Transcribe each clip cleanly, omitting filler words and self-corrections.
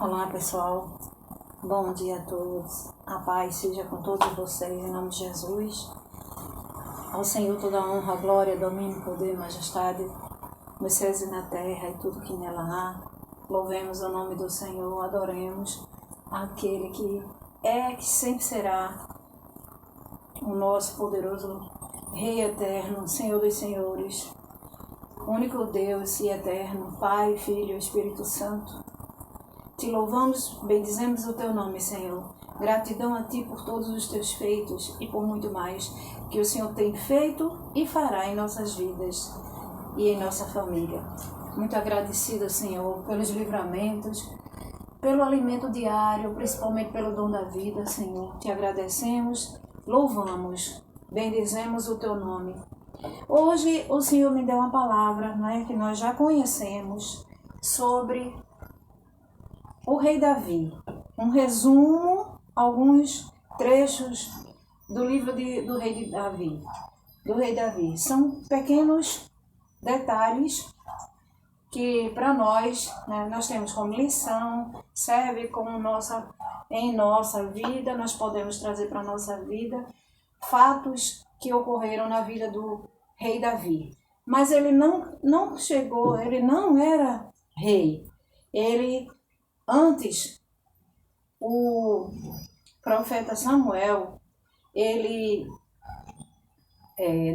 Olá pessoal, bom dia a todos, a paz seja com todos vocês em nome de Jesus. Ao Senhor toda a honra, glória, domínio, poder, majestade, nos céus e na terra e tudo que nela há. Louvemos o nome do Senhor, adoremos aquele que é, que sempre será o nosso poderoso Rei eterno, Senhor dos senhores, único Deus e eterno, Pai, Filho e Espírito Santo. Te louvamos, bendizemos o teu nome, Senhor. Gratidão a ti por todos os teus feitos e por muito mais que o Senhor tem feito e fará em nossas vidas e em nossa família. Muito agradecida, Senhor, pelos livramentos, pelo alimento diário, principalmente pelo dom da vida, Senhor. Te agradecemos, louvamos, bendizemos o teu nome. Hoje o Senhor me deu uma palavra, que nós já conhecemos, sobre o rei Davi. Um resumo, alguns trechos do livro do rei Davi. São pequenos detalhes que para nós, nós temos como lição, serve como em nossa vida, nós podemos trazer para a nossa vida fatos que ocorreram na vida do rei Davi. Mas ele não chegou, ele não era rei. Antes, o profeta Samuel,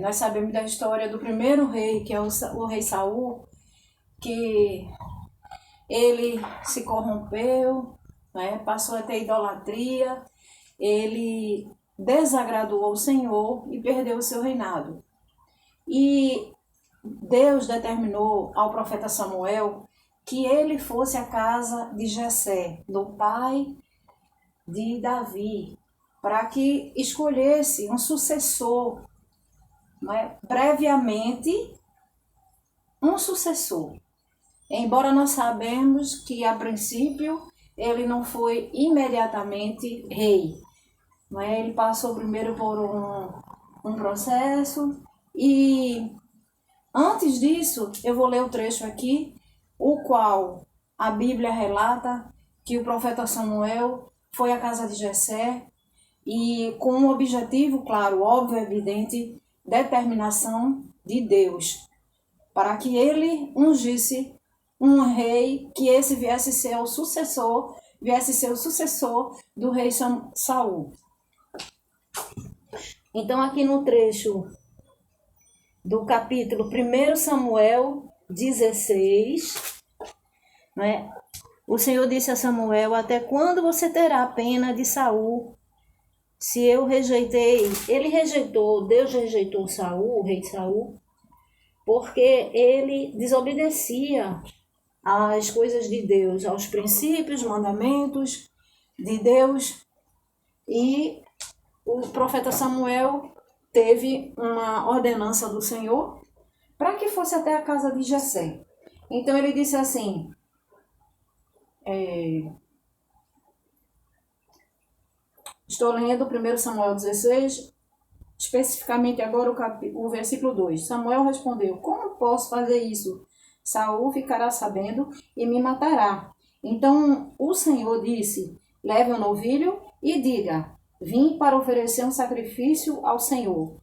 nós sabemos da história do primeiro rei, que é o rei Saul, que ele se corrompeu, passou a ter idolatria, ele desagradou ao Senhor e perdeu o seu reinado. E Deus determinou ao profeta Samuel que ele fosse à casa de Jessé, do pai de Davi, para que escolhesse um sucessor, previamente um sucessor. Embora nós sabemos que a princípio ele não foi imediatamente rei, ele passou primeiro por um processo e antes disso, eu vou ler o trecho aqui, o qual a Bíblia relata que o profeta Samuel foi à casa de Jessé e com um objetivo, claro, óbvio, evidente, determinação de Deus, para que ele ungisse um rei, que esse viesse ser o sucessor do rei Saul. Então aqui no trecho do capítulo 1 Samuel 16, o Senhor disse a Samuel: até quando você terá pena de Saul? Se eu rejeitei, Deus rejeitou Saul, o rei Saul, porque ele desobedecia às coisas de Deus, aos princípios, mandamentos de Deus. E o profeta Samuel teve uma ordenança do Senhor para que fosse até a casa de Jessé. Então ele disse assim, estou lendo 1 Samuel 16, especificamente agora o versículo 2. Samuel respondeu: como posso fazer isso? Saul ficará sabendo e me matará. Então o Senhor disse: leve um novilho e diga: vim para oferecer um sacrifício ao Senhor.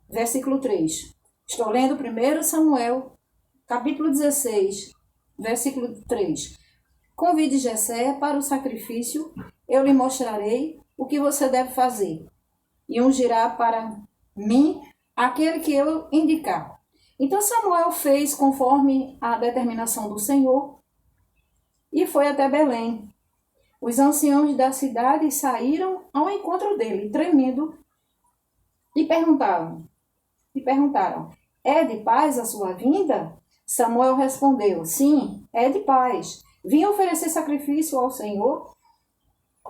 Versículo 3. Estou lendo 1 Samuel, capítulo 16, versículo 3. Convide Jessé para o sacrifício, eu lhe mostrarei o que você deve fazer, e ungirá para mim aquele que eu indicar. Então Samuel fez conforme a determinação do Senhor e foi até Belém. Os anciãos da cidade saíram ao encontro dele, tremendo, e perguntaram: é de paz a sua vinda? Samuel respondeu: sim, é de paz. Vim oferecer sacrifício ao Senhor.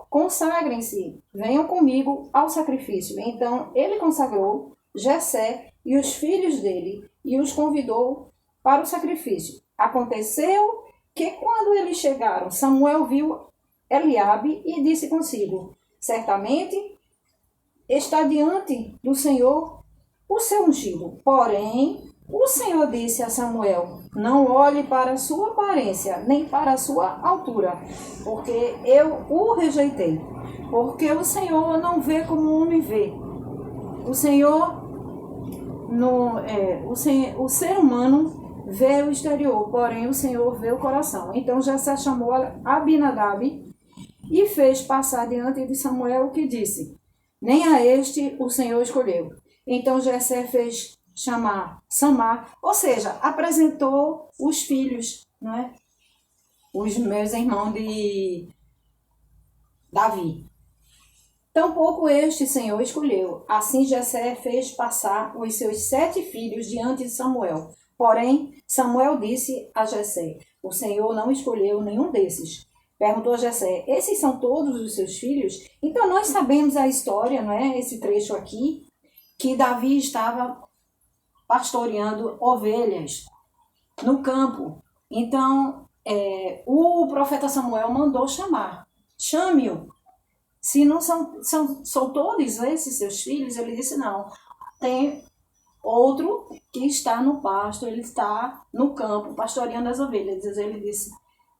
Consagrem-se, venham comigo ao sacrifício. Então ele consagrou Jessé e os filhos dele e os convidou para o sacrifício. Aconteceu que quando eles chegaram, Samuel viu Eliabe e disse consigo: certamente está diante do Senhor o seu ungido. Porém, O Senhor disse a Samuel: não olhe para a sua aparência, nem para a sua altura, porque eu o rejeitei. Porque o Senhor não vê como o homem vê. O Senhor, o ser humano vê o exterior, porém o Senhor vê o coração. Então Jessé chamou Abinadab e fez passar diante de Samuel o que disse: nem a este o Senhor escolheu. Então Jessé fez chamar Samar, ou seja, apresentou os filhos, não é? Os meus irmãos de Davi. Tampouco este Senhor escolheu. Assim Jessé fez passar os seus 7 filhos diante de Samuel. Porém, Samuel disse a Jessé: o Senhor não escolheu nenhum desses. Perguntou a Jessé: esses são todos os seus filhos? Então nós sabemos a história, não é? Esse trecho aqui, que Davi estava pastoreando ovelhas no campo. Então, o profeta Samuel mandou chamar. Chame-o. Se não são todos esses seus filhos, ele disse: não. Tem outro que está no pasto, ele está no campo, pastoreando as ovelhas. Ele disse: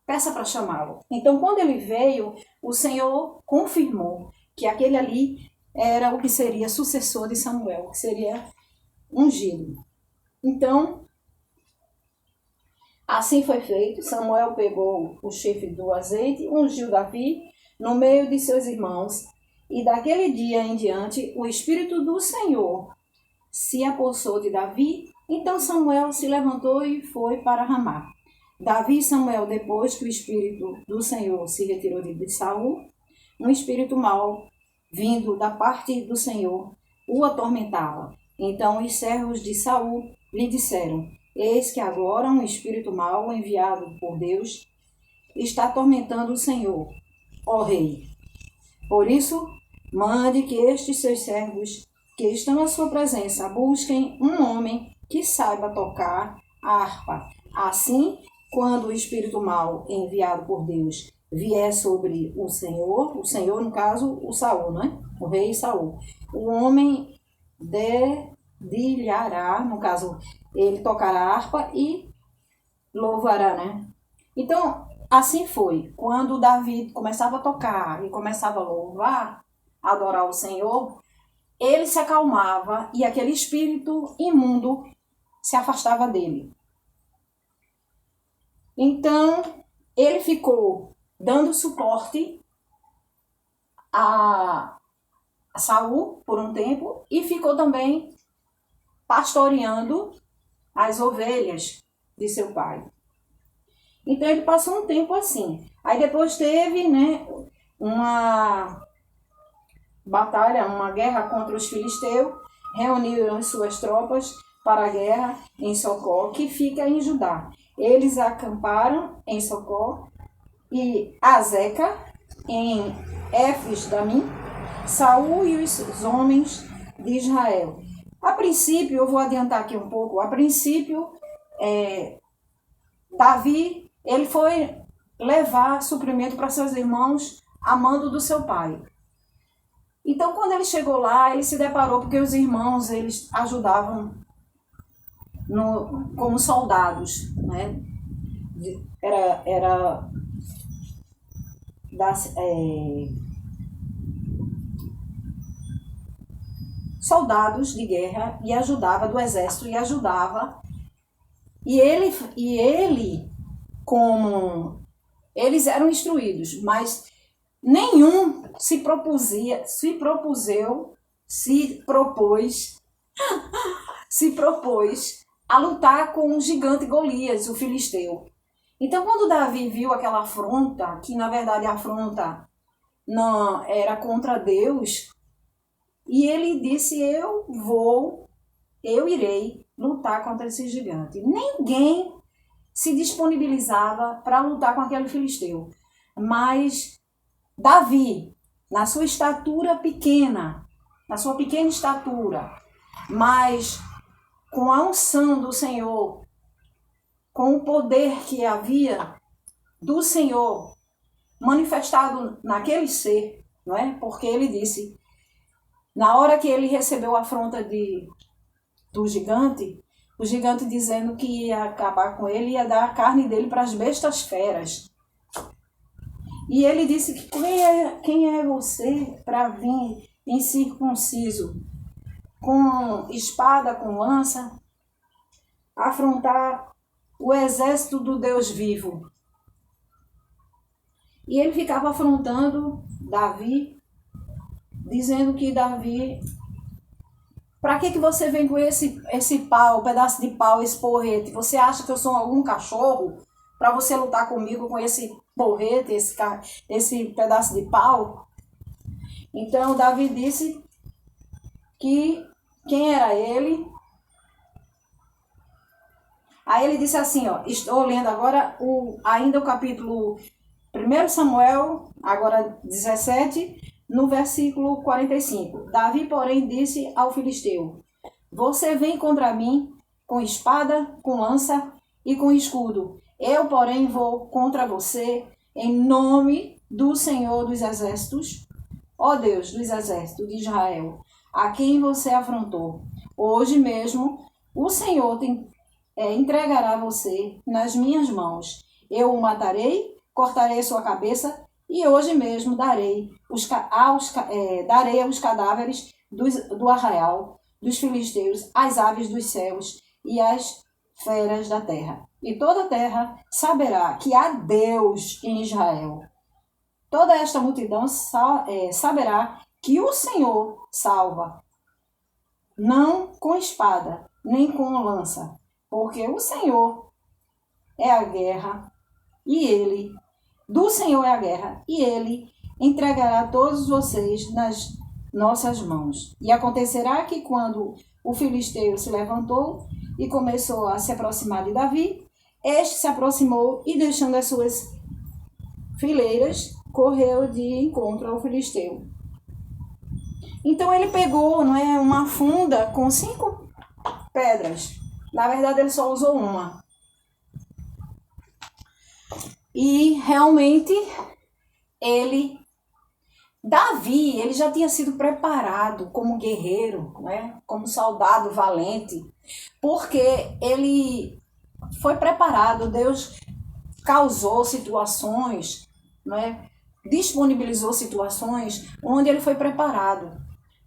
peça para chamá-lo. Então, quando ele veio, o Senhor confirmou que aquele ali era o que seria sucessor de Samuel, que seria ungido. Então, assim foi feito. Samuel pegou o chifre do azeite, ungiu Davi no meio de seus irmãos, e daquele dia em diante o Espírito do Senhor se apossou de Davi. Então Samuel se levantou e foi para Ramá. Davi e Samuel, depois que o Espírito do Senhor se retirou de Saul, um espírito mau, vindo da parte do Senhor, o atormentava. Então os servos de Saul lhe disseram: eis que agora um espírito mau, enviado por Deus, está atormentando o Senhor, ó rei. Por isso, mande que estes seus servos, que estão à sua presença, busquem um homem que saiba tocar a harpa. Assim, quando o espírito mau, enviado por Deus, vier sobre o Senhor, no caso, o Saul, né? O rei Saul, o homem dedilhará, no caso, ele tocará a harpa e louvará, né? Então, assim foi. Quando Davi começava a tocar e começava a louvar, a adorar o Senhor, ele se acalmava e aquele espírito imundo se afastava dele. Então, ele ficou dando suporte a Saul por um tempo e ficou também pastoreando as ovelhas de seu pai. Então ele passou um tempo assim. Aí depois teve, né, uma batalha, uma guerra contra os filisteus, reuniram as suas tropas para a guerra em Socó, que fica em Judá. Eles acamparam em Socó e Azeca em Éfes-Damim, Saul e os homens de Israel. A princípio, eu vou adiantar aqui um pouco, a princípio, Davi, ele foi levar suprimento para seus irmãos a mando do seu pai. Então, quando ele chegou lá, ele se deparou, porque os irmãos, eles ajudavam como soldados, né? Soldados de guerra e ajudava do exército e ajudava. E ele, como eles eram instruídos, mas nenhum se propôs a lutar com o gigante Golias, o filisteu. Então, quando Davi viu aquela afronta, que na verdade a afronta não era contra Deus, e ele disse: eu irei lutar contra esse gigante. Ninguém se disponibilizava para lutar com aquele filisteu. Mas Davi, na sua estatura pequena, na sua pequena estatura, mas com a unção do Senhor, com o poder que havia do Senhor manifestado naquele ser, não é? Porque ele disse, na hora que ele recebeu a afronta do gigante, O gigante dizendo que ia acabar com ele, ia dar a carne dele para as bestas feras. E ele disse que quem é você para vir incircunciso, com espada, com lança, afrontar o exército do Deus vivo? E ele ficava afrontando Davi, dizendo que Davi, para que você vem com esse pau, pedaço de pau, esse porrete? Você acha que eu sou algum cachorro para você lutar comigo com esse porrete, esse pedaço de pau? Então Davi disse que quem era ele. Aí ele disse assim, ó, estou lendo agora ainda o capítulo 1 Samuel, agora 17, no versículo 45. Davi, porém, disse ao filisteu: você vem contra mim com espada, com lança e com escudo. Eu, porém, vou contra você em nome do Senhor dos Exércitos, ó Deus dos Exércitos de Israel, a quem você afrontou. Hoje mesmo o Senhor entregará você nas minhas mãos. Eu o matarei, cortarei sua cabeça, e hoje mesmo darei aos cadáveres do arraial dos filisteus, às aves dos céus e às feras da terra. E toda a terra saberá que há Deus em Israel. Toda esta multidão saberá que o Senhor salva, não com espada, nem com lança, porque o Senhor é a guerra, do Senhor é a guerra, e Ele entregará todos vocês nas nossas mãos. E acontecerá que quando o filisteu se levantou e começou a se aproximar de Davi, este se aproximou e, deixando as suas fileiras, correu de encontro ao filisteu. Então ele pegou, uma funda com 5 pedras. Na verdade, ele só usou uma. E realmente Davi, ele já tinha sido preparado como guerreiro, como soldado valente, porque ele foi preparado. Deus causou situações, disponibilizou situações onde ele foi preparado.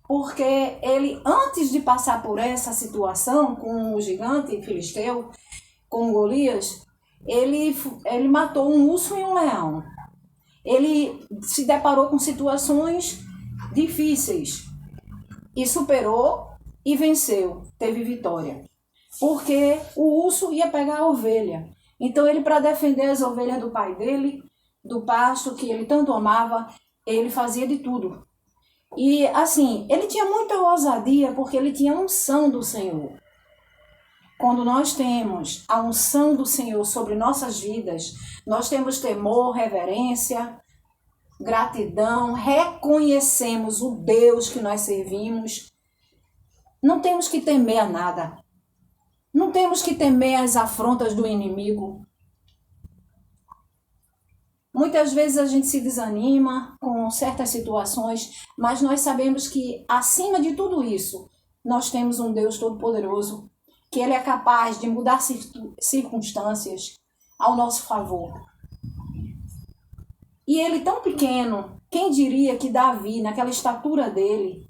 Porque ele, antes de passar por essa situação com o gigante filisteu, com Golias, ele matou um urso e um leão. Ele se deparou com situações difíceis e superou e venceu, teve vitória. Porque o urso ia pegar a ovelha. Então ele, para defender as ovelhas do pai dele, do pasto que ele tanto amava, ele fazia de tudo. E assim, ele tinha muita ousadia porque ele tinha a unção do Senhor. Quando nós temos a unção do Senhor sobre nossas vidas, nós temos temor, reverência, gratidão, reconhecemos o Deus que nós servimos. Não temos que temer a nada. Não temos que temer as afrontas do inimigo. Muitas vezes a gente se desanima com certas situações, mas nós sabemos que, acima de tudo isso, nós temos um Deus Todo-Poderoso, que Ele é capaz de mudar circunstâncias ao nosso favor. E ele tão pequeno, quem diria que Davi, naquela estatura dele,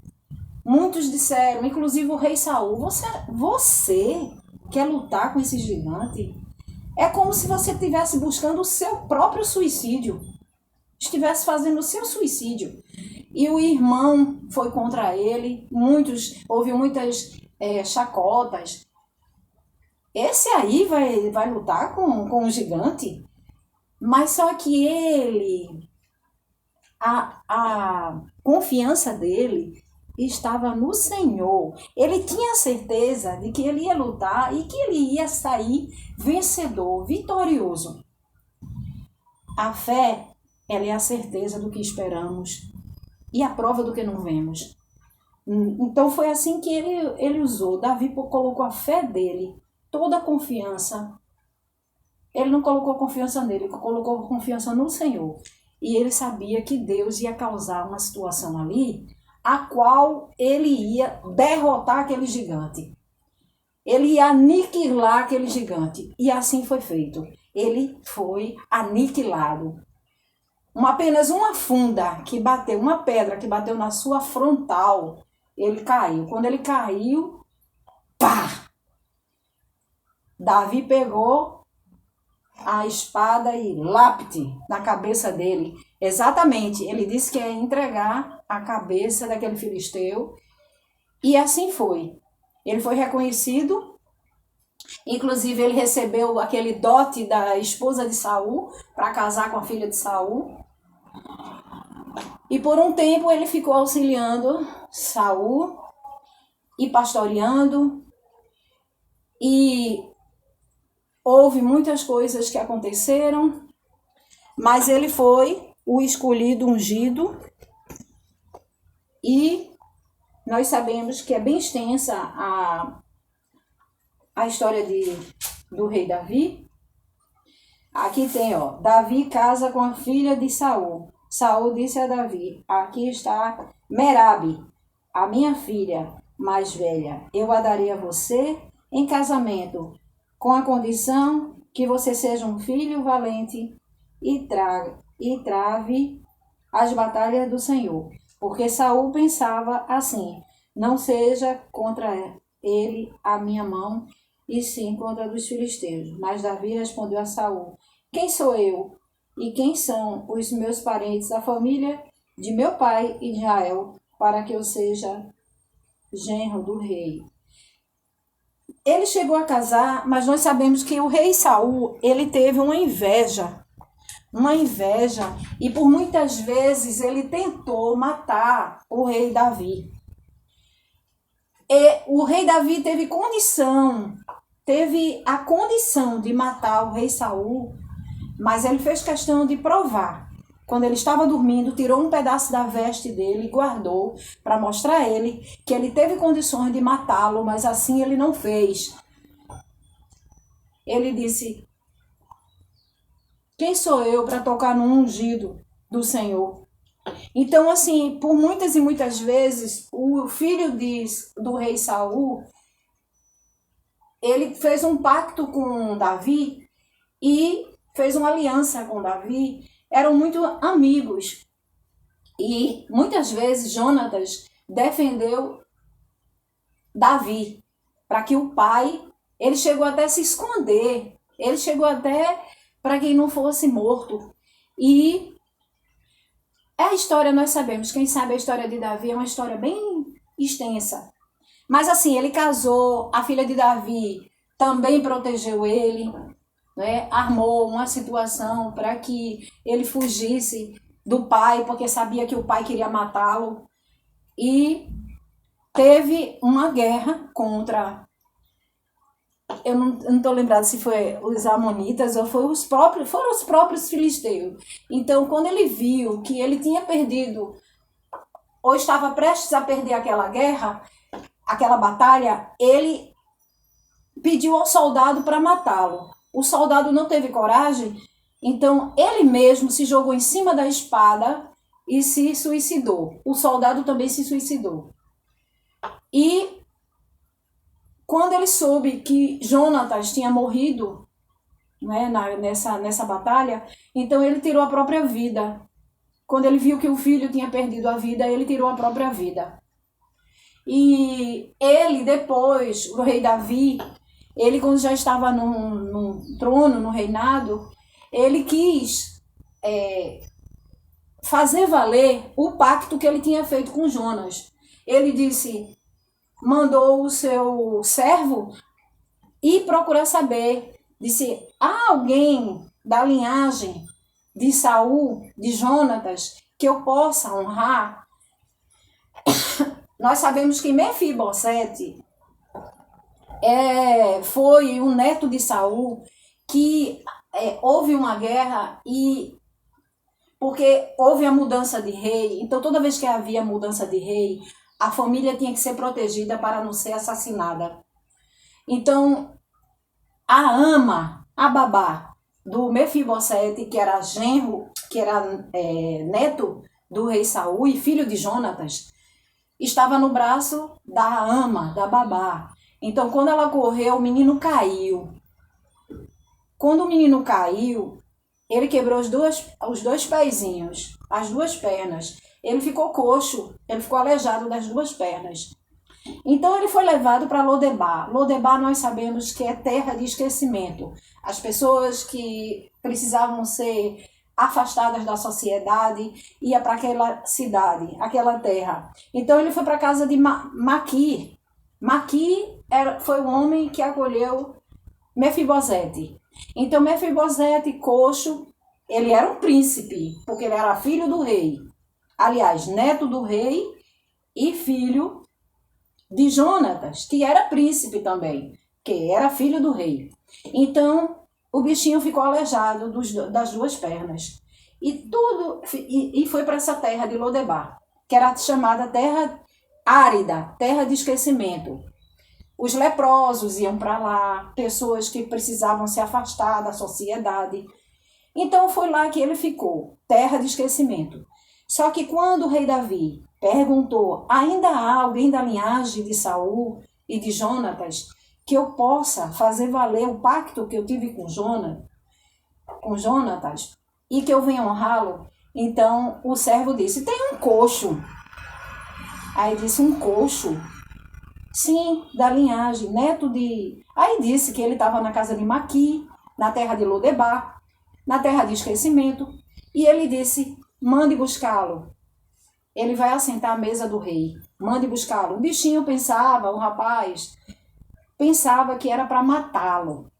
muitos disseram, inclusive o rei Saul, você quer lutar com esse gigante? É como se você estivesse buscando o seu próprio suicídio. Estivesse fazendo o seu suicídio. E o irmão foi contra ele. Houve muitas chacotas. Esse aí vai lutar com o gigante? Mas só que ele, a confiança dele estava no Senhor. Ele tinha certeza de que ele ia lutar e que ele ia sair vencedor, vitorioso. A fé, ela é a certeza do que esperamos e a prova do que não vemos. Então foi assim que ele usou. Davi colocou a fé dele, toda a confiança. Ele não colocou confiança nele, ele colocou confiança no Senhor. E ele sabia que Deus ia causar uma situação ali a qual ele ia derrotar aquele gigante. Ele ia aniquilar aquele gigante. E assim foi feito. Ele foi aniquilado. Apenas uma funda que bateu, uma pedra que bateu na sua frontal, ele caiu. Quando ele caiu, pá! Davi pegou a espada e lapte na cabeça dele. Exatamente, ele disse que ia entregar a cabeça daquele filisteu. E assim foi. Ele foi reconhecido, inclusive ele recebeu aquele dote da esposa de Saul para casar com a filha de Saul. E por um tempo ele ficou auxiliando Saul e pastoreando. E houve muitas coisas que aconteceram, mas ele foi o escolhido, ungido. E nós sabemos que é bem extensa a história do rei Davi. Aqui tem, Davi casa com a filha de Saul. Saul disse a Davi: aqui está Merabe, a minha filha mais velha. Eu a darei a você em casamento, com a condição que você seja um filho valente e trave as batalhas do Senhor. Porque Saul pensava assim: não seja contra ele a minha mão, e sim contra a dos filisteus. Mas Davi respondeu a Saul: quem sou eu? E quem são os meus parentes, a família de meu pai Israel, para que eu seja genro do rei? Ele chegou a casar, mas nós sabemos que o rei Saul, ele teve uma inveja, e por muitas vezes ele tentou matar o rei Davi. E o rei Davi teve a condição de matar o rei Saul, mas ele fez questão de provar. Quando ele estava dormindo, tirou um pedaço da veste dele e guardou para mostrar a ele que ele teve condições de matá-lo, mas assim ele não fez. Ele disse: quem sou eu para tocar no ungido do Senhor? Então, assim, por muitas e muitas vezes, o filho do rei Saul, ele fez um pacto com Davi e fez uma aliança com Davi. Eram muito amigos. E muitas vezes Jonatas defendeu Davi para que o pai, ele chegou até a se esconder, ele chegou até para que não fosse morto. E a história nós sabemos, quem sabe a história de Davi é uma história bem extensa. Mas assim, ele casou, a filha de Davi também protegeu ele, né? Armou uma situação para que ele fugisse do pai, porque sabia que o pai queria matá-lo. E teve uma guerra contra, eu não estou lembrada se foi os amonitas ou foram os próprios filisteus. Então, quando ele viu que ele tinha perdido, ou estava prestes a perder aquela guerra, aquela batalha, ele pediu ao soldado para matá-lo. O soldado não teve coragem, então ele mesmo se jogou em cima da espada e se suicidou. O soldado também se suicidou. E quando ele soube que Jonatas tinha morrido, né, nessa batalha, então ele tirou a própria vida. Quando ele viu que o filho tinha perdido a vida, ele tirou a própria vida. E ele depois, o rei Davi, ele quando já estava no trono, no reinado, ele quis fazer valer o pacto que ele tinha feito com Jonas. Ele mandou o seu servo ir procurar saber, disse: há alguém da linhagem de Saul, de Jonatas, que eu possa honrar? Nós sabemos que Mefibosete foi um neto de Saul, que houve uma guerra e porque houve a mudança de rei. Então toda vez que havia mudança de rei, a família tinha que ser protegida para não ser assassinada. Então a babá do Mefibosete, que era genro, que era neto do rei Saul e filho de Jonatas, estava no braço da babá. Então, quando ela correu, o menino caiu. Quando o menino caiu, ele quebrou os dois pezinhos, as duas pernas. Ele ficou coxo, ele ficou aleijado das duas pernas. Então ele foi levado para Lodebar. Lodebar nós sabemos que é terra de esquecimento. As pessoas que precisavam ser afastadas da sociedade iam para aquela cidade, aquela terra. Então ele foi para a casa de Maqui. Maqui foi o homem que acolheu Mefibosete. Então Mefibosete, coxo, ele era um príncipe, porque ele era filho do rei. Aliás, neto do rei e filho de Jonatas, que era príncipe também, que era filho do rei. Então, o bichinho ficou aleijado das duas pernas. E foi para essa terra de Lodebar, que era chamada terra árida, terra de esquecimento. Os leprosos iam para lá, pessoas que precisavam se afastar da sociedade. Então, foi lá que ele ficou, terra de esquecimento. Só que quando o rei Davi perguntou, ainda há alguém da linhagem de Saul e de Jonatas que eu possa fazer valer o pacto que eu tive com Jonatas e que eu venha honrá-lo? Então o servo disse, tem um coxo. Aí disse, um coxo? Sim, da linhagem, neto de... Aí disse que ele estava na casa de Maqui, na terra de Lodebar, na terra de esquecimento, e ele disse, mande buscá-lo. Ele vai assentar à mesa do rei. Mande buscá-lo. O bichinho pensava, o rapaz, pensava que era para matá-lo.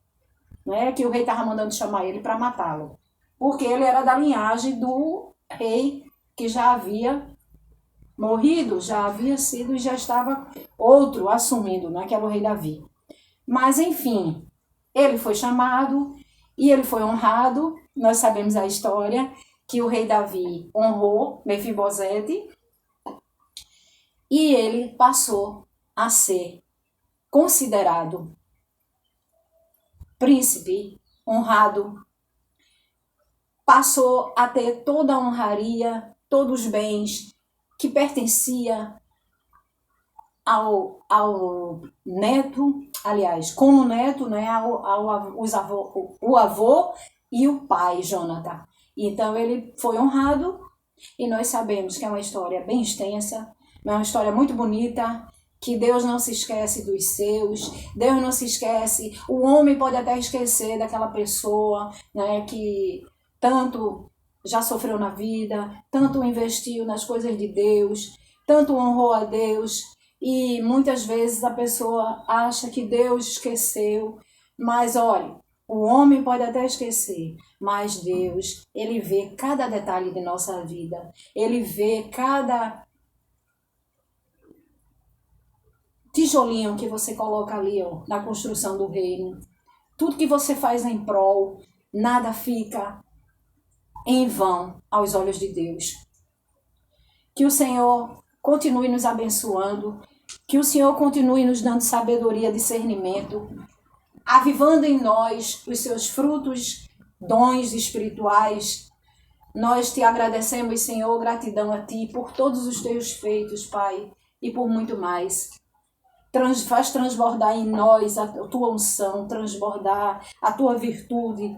Né? Que o rei estava mandando chamar ele para matá-lo. Porque ele era da linhagem do rei que já havia morrido, já havia sido e já estava outro assumindo, né? Que era o rei Davi. Mas, enfim, ele foi chamado e ele foi honrado. Nós sabemos a história que o rei Davi honrou Mefibosete e ele passou a ser considerado príncipe, honrado, passou a ter toda a honraria, todos os bens que pertencia ao neto, aliás, como neto, né, o avô e o pai, Jonathan. Então ele foi honrado e nós sabemos que é uma história bem extensa, é uma história muito bonita, que Deus não se esquece dos seus, Deus não se esquece, o homem pode até esquecer daquela pessoa, né, que tanto já sofreu na vida, tanto investiu nas coisas de Deus, tanto honrou a Deus, e muitas vezes a pessoa acha que Deus esqueceu, mas olha, o homem pode até esquecer, mas Deus, Ele vê cada detalhe de nossa vida. Ele vê cada tijolinho que você coloca ali, ó, na construção do reino. Tudo que você faz em prol, nada fica em vão aos olhos de Deus. Que o Senhor continue nos abençoando, que o Senhor continue nos dando sabedoria, discernimento, avivando em nós os seus frutos, dons espirituais. Nós te agradecemos, Senhor, gratidão a Ti por todos os Teus feitos, Pai, e por muito mais. Faz transbordar em nós a Tua unção, transbordar a Tua virtude,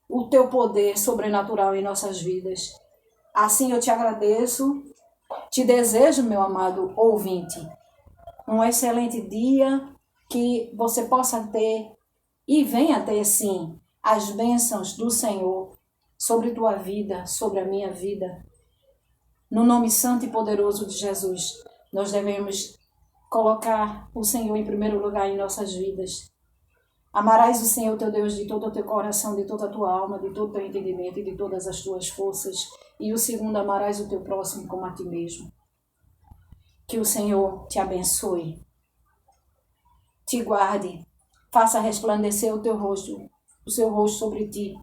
o Teu poder sobrenatural em nossas vidas. Assim eu te agradeço, te desejo, meu amado ouvinte, um excelente dia, que você possa ter e venha ter, sim, as bênçãos do Senhor sobre tua vida, sobre a minha vida. No nome santo e poderoso de Jesus, nós devemos colocar o Senhor em primeiro lugar em nossas vidas. Amarás o Senhor teu Deus de todo o teu coração, de toda a tua alma, de todo o teu entendimento e de todas as tuas forças. E o segundo, amarás o teu próximo como a ti mesmo. Que o Senhor te abençoe, te guarde, faça resplandecer o seu rosto sobre ti.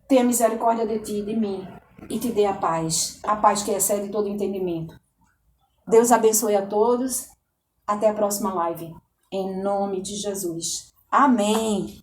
Tenha misericórdia de ti e de mim e te dê a paz que excede todo entendimento. Deus abençoe a todos. Até a próxima live. Em nome de Jesus. Amém.